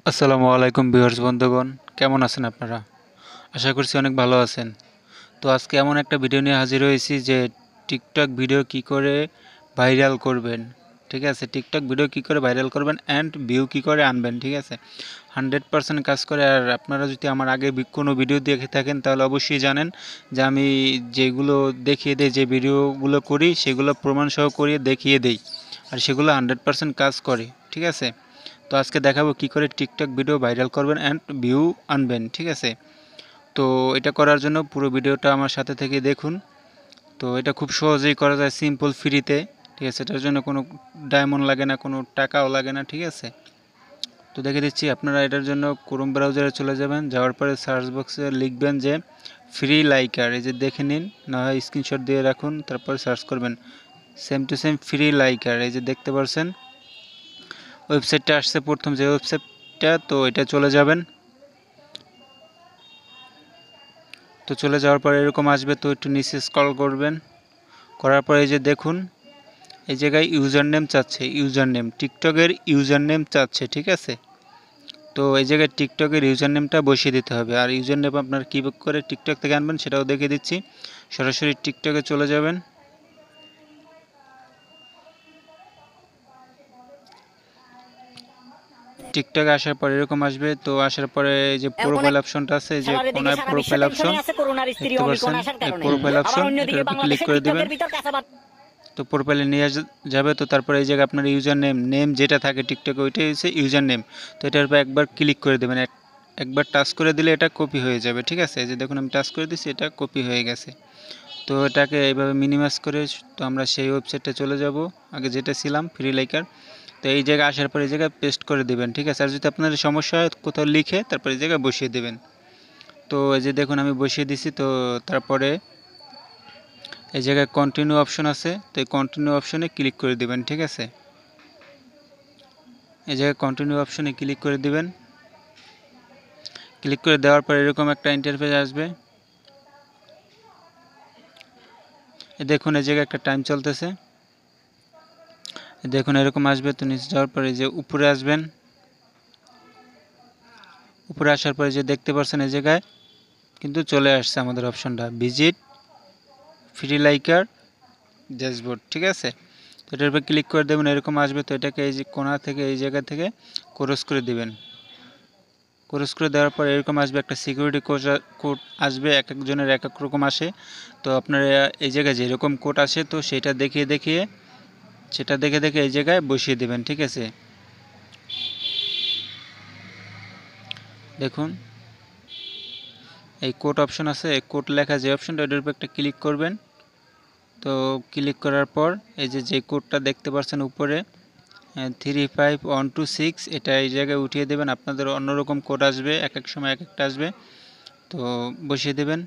আসসালামু আলাইকুম ভিউয়ার্স বন্ধুগণ, কেমন আছেন আপনারা? আশা করছি অনেক ভালো আছেন। তো আজকে এমন একটা ভিডিও নিয়ে হাজির হয়েছি যে টিকটক ভিডিও কি করে ভাইরাল করবেন। ঠিক আছে, টিকটক ভিডিও কি করে ভাইরাল করবেন অ্যান্ড ভিউ কি করে আনবেন। ঠিক আছে, 100% কাজ করে। আর আপনারা যদি আমার আগে কোনো ভিডিও দেখে থাকেন তাহলে অবশ্যই জানেন যে আমি যেগুলো দেখিয়ে দেই, যে ভিডিওগুলো করি সেগুলো প্রমাণ সহ করিয়ে দেখিয়ে দেই, আর সেগুলো 100% কাজ করে। ঠিক আছে, তো আজকে দেখাবো কি করে টিকটক ভিডিও ভাইরাল করবেন অ্যান্ড ভিউ আনবেন। ঠিক আছে, তো এটা করার জন্য পুরো ভিডিওটা আমার সাথে থেকে দেখুন। তো এটা খুব সহজেই করা যায়, সিম্পল, ফ্রিতে। ঠিক আছে, এটার জন্য কোনো ডায়মন্ড লাগে না, কোনো টাকাও লাগে না। ঠিক আছে, তো দেখে দিচ্ছি। আপনারা এটার জন্য ক্রোম ব্রাউজারে চলে যাবেন, যাওয়ার পরে সার্চ বক্সে লিখবেন যে ফ্রি লাইকার। এই যে দেখে নিন, না হয় স্ক্রিনশট দিয়ে রাখুন, তারপর সার্চ করবেন same to same free liker. এই যে দেখতে পাচ্ছেন ওয়েবসাইটটা আসছে, প্রথম যে ওয়েবসাইটটা, তো এটা চলে যাবেন। তো চলে যাওয়ার পরে এরকম আসবে, তো একটু নিচে স্ক্রল করবেন, করার পরে এই যে দেখুন এই জায়গায় ইউজার নেম চাচ্ছে, ইউজার নেম টিকটকের ইউজার নেম চাচ্ছে। ঠিক আছে, তো এই জায়গায় টিকটকের ইউজার নেমটা বসিয়ে দিতে হবে। আর ইউজার নেম আপনার কী করে টিকটক থেকে আনবেন সেটাও দেখিয়ে দিচ্ছি। সরাসরি টিকটকে চলে যাবেন, টিকটকে আসার পরে এরকম আসবে। তো আসার পরে এই যে প্রোফাইল অপশনটা আছে, এই যে কোনায় প্রোফাইল অপশন দেখতে পাচ্ছেন, এই প্রোফাইল অপশন, এটার উপর ক্লিক করে দিবেন। তো প্রোফাইলে নিয়ে যাবে। তো তারপরে এই জায়গায় আপনার ইউজার নেম যেটা থাকে টিকটকে, ওইটাই হচ্ছে ইউজার নেম। তো এটার উপর একবার ক্লিক করে দেবেন, একবার টাচ করে দিলে এটা কপি হয়ে যাবে। ঠিক আছে, এই যে দেখুন আমি টাচ করে দিচ্ছি, এটা কপি হয়ে গেছে। তো এটাকে এইভাবে মিনিমাইজ করে, তো আমরা সেই ওয়েবসাইটে চলে যাব আগে যেটা ছিলাম, ফ্রি লাইকার। তো এই জায়গায় আসার পর এই জায়গায় পেস্ট করে দেবেন। ঠিক আছে, আর যদি আপনাদের সমস্যা হয় কোথাও লিখে তারপর এই জায়গায় বসিয়ে দেবেন। তো এই যে দেখুন আমি বসিয়ে দিছি। তো তারপরে এই জায়গায় কন্টিনিউ অপশন আছে, তো এই কন্টিনিউ অপশনে ক্লিক করে দিবেন। ঠিক আছে, এই জায়গায় কন্টিনিউ অপশনে ক্লিক করে দিবেন। ক্লিক করে দেওয়ার পর এরকম একটা ইন্টারফেস আসবে। দেখুন এই জায়গায় একটা টাইম চলতেছে, দেখুন এরকম আসবে। তো নিচে যাওয়ার পরে যে উপরে আসবেন, উপরে আসার পরে যে দেখতে পাচ্ছেন এই জায়গায় কিন্তু চলে আসছে আমাদের অপশনটা, ভিজিট ফ্রি লাইকার ড্যাশবোর্ড। ঠিক আছে, তো এটার উপর ক্লিক করে দেবেন, এরকম আসবে। তো এটাকে এই যে কোণা থেকে এই জায়গা থেকে ক্রস করে দিবেন। ক্রস করে দেওয়ার পর এরকম আসবে, একটা সিকিউরিটি কোড আসবে, এক একজনের এক এক রকম আসে। তো আপনারা এই জায়গায় যেরকম কোড আসে তো সেটা দেখিয়ে দেখিয়ে সেটা দেখে দেখে এই জায়গায় বসিয়ে দেবেন। ঠিক আছে, দেখুন এই কোড অপশন আছে, এই কোড লেখা যে অপশনটা, ওটার উপর একটা ক্লিক করবেন। তো ক্লিক করার পর এই যে কোডটা দেখতে পাচ্ছেন উপরে 35126, এটা এই জায়গায় উঠিয়ে দেবেন। আপনাদের অন্যরকম কোড আসবে, এক এক সময় এক একটা আসবে, তো বসিয়ে দেবেন।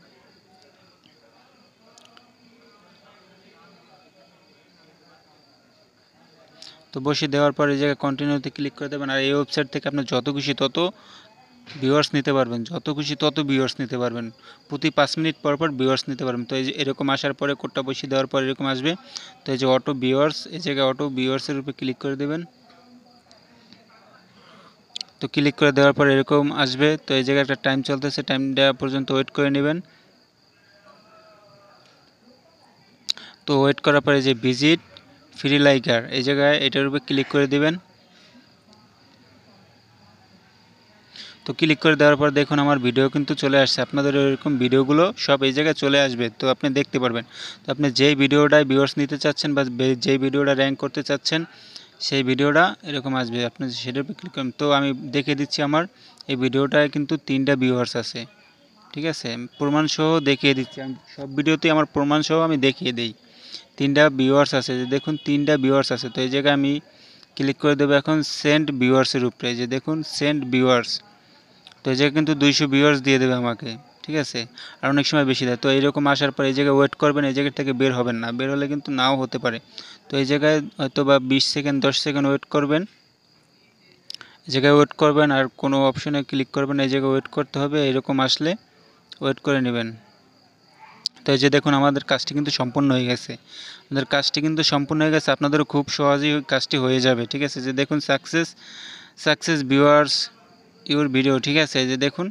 তো বসিয়ে দেওয়ার পর এই জায়গায় কন্টিনিউতে ক্লিক করে দেবেন। আর এই ওয়েবসাইট থেকে আপনি যত খুশি তত ভিউয়ার্স নিতে পারবেন, যত খুশি তত ভিউয়ার্স নিতে পারবেন, প্রতি 5 মিনিট পর পর ভিউয়ার্স নিতে পারবেন। তো এই যে এরকম আসার পরে কোডটা বসিয়ে দেওয়ার পর এরকম আসবে। তো এই যে অটো ভিউয়ার্স, এই জায়গায় অটো ভিউয়ার্সের উপরে ক্লিক করে দেবেন। তো ক্লিক করে দেওয়ার পর এরকম আসবে। তো এই জায়গায় একটা টাইম চলতেছে, টাইম দেওয়া পর্যন্ত ওয়েট করে নেবেন। তো ওয়েট করার পরে যে ভিজিট ফ্রি লাইকার, এই জায়গায় এটার উপরে ক্লিক করে দিবেন। তো ক্লিক করে দেওয়ার পর দেখুন আমার ভিডিও কিন্তু চলে আসছে। আপনাদের এরকম ভিডিওগুলো সব এই জায়গায় চলে আসবে, তো আপনি দেখতে পারবেন। তো আপনি যেই ভিডিওটায় ভিউয়ার্স নিতে চাচ্ছেন বা যেই ভিডিওটা র্যাঙ্ক করতে চাচ্ছেন সেই ভিডিওটা এরকম আসবে, আপনি সেটার উপর ক্লিক করুন। তো আমি দেখে দিচ্ছি, আমার এই ভিডিওটায় কিন্তু 3টা ভিউয়ার্স আছে। ঠিক আছে, প্রমাণ সহ দেখিয়ে দিচ্ছি, আমি সব ভিডিওতেই আমার প্রমাণ সহ আমি দেখিয়ে দিই। 3টা ভিউয়ার্স আছে, যে দেখুন 3টা ভিউয়ার্স আছে। তো এই জায়গায় আমি ক্লিক করে দেবো এখন সেন্ড ভিউয়ার্সের উপরে, যে দেখুন সেন্ড ভিউয়ার্স। তো এই জায়গায় কিন্তু 200 ভিউয়ার্স দিয়ে দেবে আমাকে। ঠিক আছে, আর অনেক সময় বেশি দেয়। তো এইরকম আসার পর এই জায়গায় ওয়েট করবেন, এই জায়গা থেকে বের হবেন না, বের হলে কিন্তু নাও হতে পারে। তো এই জায়গায় হয়তো বা 20 সেকেন্ড 10 সেকেন্ড ওয়েট করবেন, এই জায়গায় ওয়েট করবেন আর কোনো অপশনে ক্লিক করবেন, এই জায়গায় ওয়েট করতে হবে। এরকম আসলে ওয়েট করে নেবেন। তো এই যে দেখুন আমাদের কাজটি কিন্তু সম্পূর্ণ হয়ে গেছে, আমাদের কাজটি কিন্তু সম্পূর্ণ হয়ে গেছে। আপনাদেরও খুব সহজেই কাজটি হয়ে যাবে। ঠিক আছে, যে দেখুন সাকসেস ভিউয়ার্স ইউর ভিডিও, ঠিক আছে? এই যে দেখুন।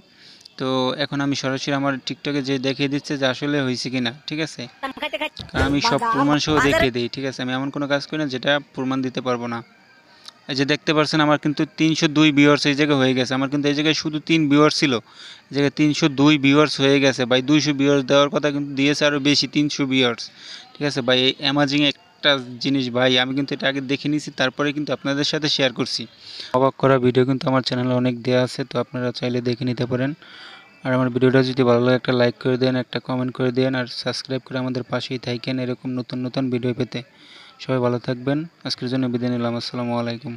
তো এখন আমি সরাসরি আমার টিকটকে যে দেখিয়ে দিচ্ছে যে আসলে হয়েছে কিনা, ঠিক আছে? কারণ আমি সব প্রমাণ সহ দেখিয়ে দিই, ঠিক আছে? আমি এমন কোনো কাজ করি না যেটা প্রমাণ দিতে পারবো না। এই যে দেখতে পাচ্ছেন আমার কিন্তু 302 ভিউয়ার্স এই জায়গায় হয়ে গেছে। আমার কিন্তু এই জায়গায় শুধু 3 ভিউয়ার্স ছিল, এই জায়গায় 302 ভিউয়ার্স হয়ে গেছে ভাই। 200 ভিউয়ার্স দেওয়ার কথা কিন্তু দিয়েছে আরও বেশি, 300 ভিউয়ার্স, ঠিক আছে ভাই? এই অ্যামাজিং একটা জিনিস ভাই, আমি কিন্তু এটা আগে দেখে নিয়েছি, তারপরে কিন্তু আপনাদের সাথে শেয়ার করছি। অবাক করা ভিডিও কিন্তু আমার চ্যানেলে অনেক দেওয়া আছে, তো আপনারা চাইলে দেখে নিতে পারেন। আর আমার ভিডিওটা যদি ভালো লাগে একটা লাইক করে দেন, একটা কমেন্ট করে দেন, আর সাবস্ক্রাইব করে আমাদের পাশেই থাকেন এরকম নতুন নতুন ভিডিও পেতে। সবাই ভালো থাকবেন। আজকের জন্য বিদায় নিলাম। আসসালামু আলাইকুম।